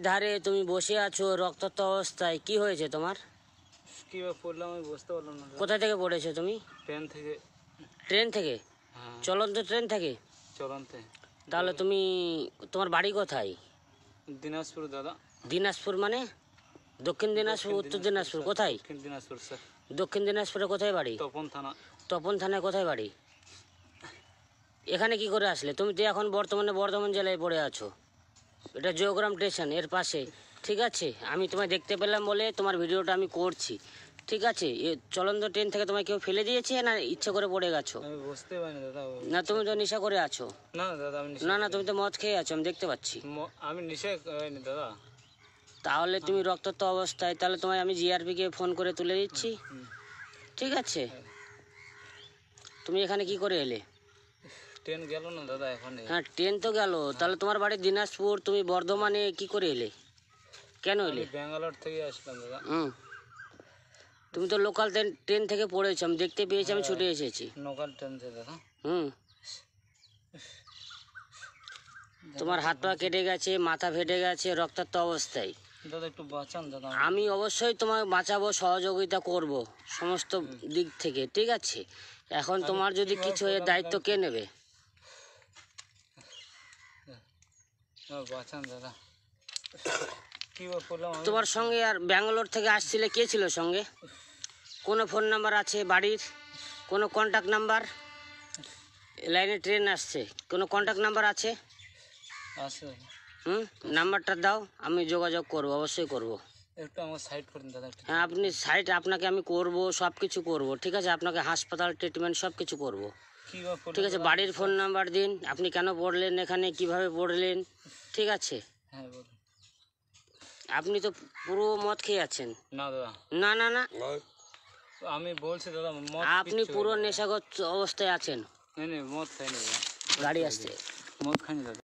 ধারে তুমি বসে আছো রক্তাক্ত অবস্থায়, কি হয়েছে তোমার? কিভাবে পড়লাম আমি বুঝতে পারলাম না। কোথা থেকে পড়েছো তুমি? ট্রেন থেকে। ট্রেন থেকে? হ্যাঁ, চলন্ত ট্রেন থেকে? চলন্তে। তাহলে তুমি, তোমার বাড়ি কোথায়? দিনাজপুর দাদা। দিনাজপুর মানে? দক্ষিণ দিনাজপুর, উত্তর দিনাজপুর, কোথায়? দক্ষিণ দিনাজপুর স্যার। দক্ষিণ দিনাজপুরে কোথায় বাড়ি? তপন থানা। তপন থানায় কোথায় বাড়ি? এখানে কি করে আসলে? তুমি তো এখন বর্তমানে বর্ধমান জেলায় পড়ে আছো, এটা জয়গ্রাম স্টেশন এর পাশে। ঠিক আছে, আমি তোমায় দেখতে পেলাম বলে তোমার ভিডিওটা আমি করছি। ঠিক আছে, এ চলন্ত ট্রেন থেকে তোমায় কেউ ফেলে দিয়েছে না ইচ্ছে করে পড়ে গেছো? আমি বুঝতে পারিনি দাদা। না তুমি তো নেশা করে আছো। না দাদা আমি না না, তুমি তো মদ খেয়ে আছো, আমি দেখতে পাচ্ছি। আমি নেশা করিনি দাদা। তাহলে তুমি রক্তাক্ত অবস্থায়, তাহলে তোমায় আমি জিআরপিকে ফোন করে তুলে দিচ্ছি। ঠিক আছে, তুমি এখানে কি করে এলে? ট্রেন গেল না দাদা এখন। হ্যাঁ, ট্রেন তো গেল, তাহলে তোমার বাড়ি দিনাজপুর, তুমি বর্ধমানে কি করে এলে? কেন এলে? ব্যাঙ্গালোর থেকে আসলাম দাদা। তুমি তো লোকাল ট্রেন থেকে পড়েছো, আমি দেখতে পেয়েছি, আমি ছুটে এসেছি। লোকাল ট্রেন থেকে দাদা। তোমার হাত পা কেটে গেছে, মাথা ফেটে গেছে, রক্তাক্ত অবস্থায়। দাদা একটু বাঁচান দাদা। আমি অবশ্যই তোমাকে বাঁচাবো, সহযোগিতা করব সমস্ত দিক থেকে। ঠিক আছে, এখন তোমার যদি কিছু এর দায়িত্ব কে নেবে? বাঁচান দাদা। কিভাবে পড়লাম? তোমার সঙ্গে আর ব্যাঙ্গালোর থেকে আসছিলে কে ছিল সঙ্গে? কোনো ফোন নাম্বার আছে বাড়ির? কোনো কন্ট্যাক্ট নাম্বার? লাইনে ট্রেন আসছে, কোনো কন্ট্যাক্ট নাম্বার আছে? আছে। নাম্বারটা দাও, আমি যোগাযোগ করব, অবশ্যই করব। একটু আমার সাইড করুন দাদা। হ্যাঁ, আপনি সাইড, আপনাকে আমি করব, সব কিছু করব। ঠিক আছে, আপনাকে হাসপাতাল ট্রিটমেন্ট সব কিছু করব। ঠিক আছে, বাড়ির ফোন নাম্বার দিন, আপনি কেন পড়লেন এখানে, কিভাবে পড়লেন? ঠিক আছে। হ্যাঁ বলুন। আপনি তো পুরো মদ খেয়ে আছেন। না দাদা। না না না, আমি বলছি দাদা আপনি পুরো নেশাগ্রস্ত অবস্থায় আছেন। মদ খাইনি দাদা। গাড়ি আসছে। মদ খাইনি দাদা।